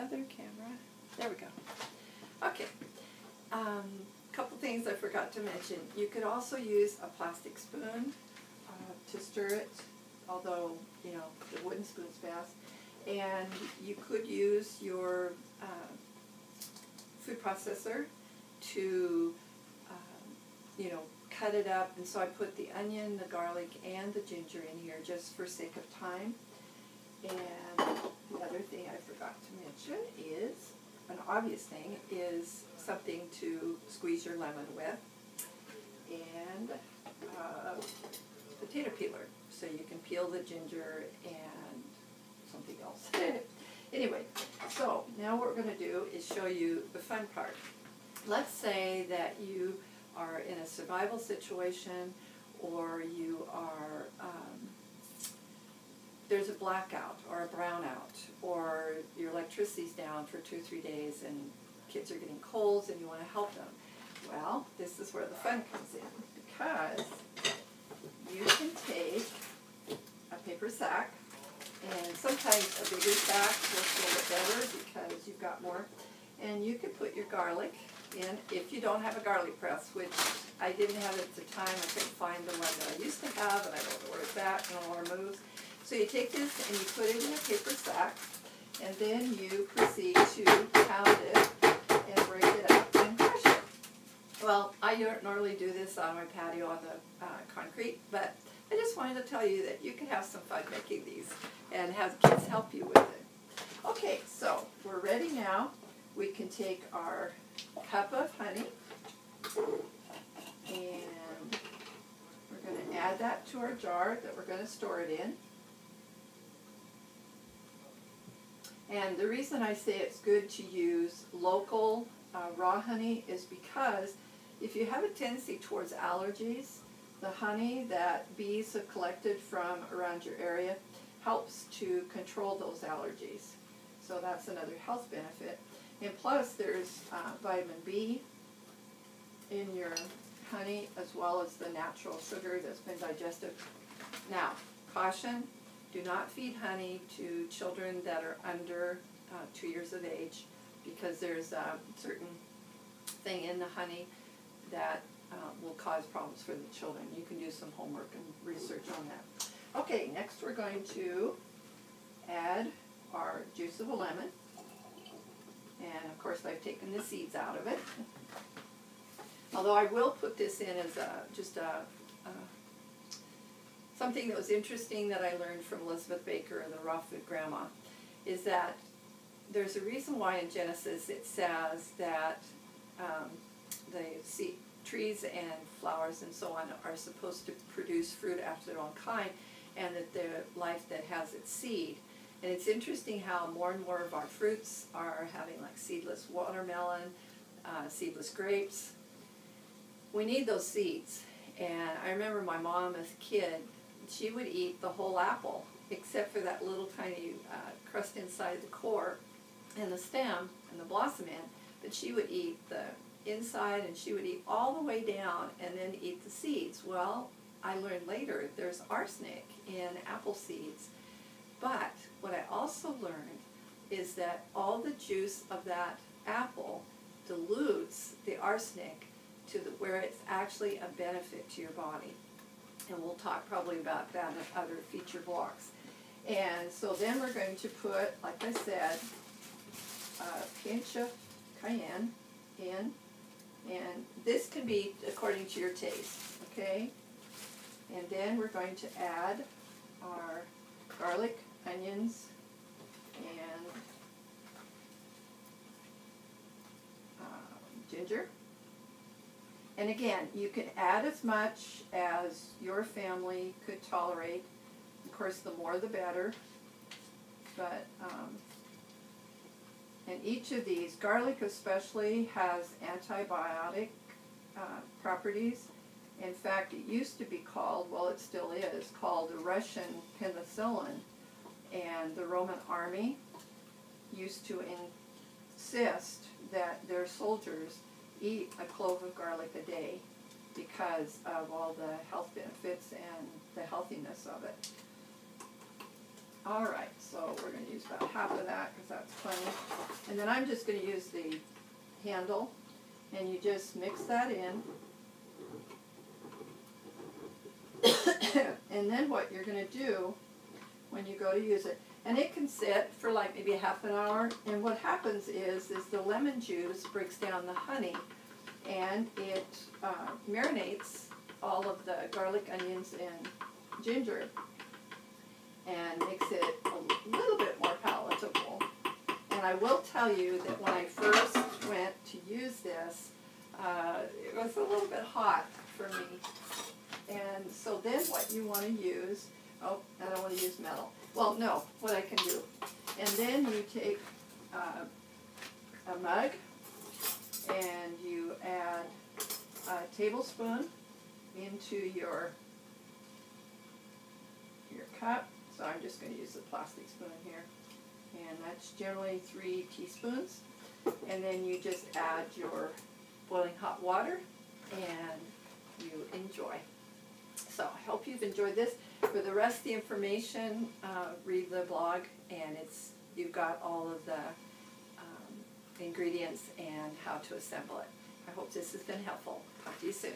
other camera. There we go. Okay. Couple things I forgot to mention. You could also use a plastic spoon to stir it, although, you know, the wooden spoon's best. And you could use your food processor to, you know, cut it up. And so I put the onion, the garlic, and the ginger in here just for sake of time. And the other thing I forgot to mention is, an obvious thing, is something to squeeze your lemon with, and potato peeler, so you can peel the ginger and something else. Anyway, so now what we're going to do is show you the fun part. Let's say that you are in a survival situation, or you are there's a blackout or a brownout, or your electricity's down for 2 or 3 days and kids are getting colds and you want to help them. Well, this is where the fun comes in, because you can take a paper sack, and sometimes a bigger sack works a little bit better because you've got more, and you can put your garlic in, if you don't have a garlic press, which I didn't have at the time. I couldn't find the one that I used to have, and I don't know where it's at, no more moves. So you take this and you put it in a paper sack, and then you proceed to pound it and break it up and crush it. Well, I don't normally do this on my patio on the concrete, but I just wanted to tell you that you can have some fun making these and have kids help you with it. Okay, so we're ready now. We can take our cup of honey, and we're going to add that to our jar that we're going to store it in. And the reason I say it's good to use local raw honey is because if you have a tendency towards allergies, the honey that bees have collected from around your area helps to control those allergies. So that's another health benefit. And plus there's vitamin B in your honey, as well as the natural sugar that's been digested. Now, caution. Do not feed honey to children that are under 2 years of age, because there's a certain thing in the honey that will cause problems for the children. You can do some homework and research on that. Okay, next we're going to add our juice of a lemon. And of course I've taken the seeds out of it. Although I will put this in as something that was interesting that I learned from Elizabeth Baker, the Raw Food Grandma, is that there's a reason why in Genesis it says that the trees and flowers and so on are supposed to produce fruit after their own kind, and that they're life that has its seed. And it's interesting how more and more of our fruits are having like seedless watermelon, seedless grapes. We need those seeds. And I remember my mom as a kid, she would eat the whole apple, except for that little tiny crust inside the core and the stem and the blossom end. But she would eat the inside, and she would eat all the way down and then eat the seeds. Well, I learned later there's arsenic in apple seeds. But what I also learned is that all the juice of that apple dilutes the arsenic to where it's actually a benefit to your body. And we'll talk probably about that in other feature blocks. And so then we're going to put, like I said, a pinch of cayenne in. And this can be according to your taste, okay? And then we're going to add our garlic, onions, and ginger. And again, you can add as much as your family could tolerate. Of course, the more the better. But, and each of these, garlic especially, has antibiotic properties. In fact, it used to be called, well, it still is, called the Russian penicillin. And the Roman army used to insist that their soldiers eat a clove of garlic a day because of all the health benefits and the healthiness of it. All right, so we're going to use about half of that because that's plenty. And then I'm just going to use the handle, and you just mix that in. And then what you're going to do when you go to use it, and it can sit for like maybe a half an hour, and what happens is the lemon juice breaks down the honey, and it marinates all of the garlic, onions, and ginger, and makes it a little bit more palatable. And I will tell you that when I first went to use this, it was a little bit hot for me. And so then what you want to use, oh, I don't want to use metal. Well, no, what I can do. And then you take a mug, and you add a tablespoon into your cup. So I'm just going to use the plastic spoon here. And that's generally 3 teaspoons. And then you just add your boiling hot water, and you enjoy. So I hope you've enjoyed this. For the rest of the information, read the blog, and you've got all of the ingredients and how to assemble it. I hope this has been helpful. Talk to you soon.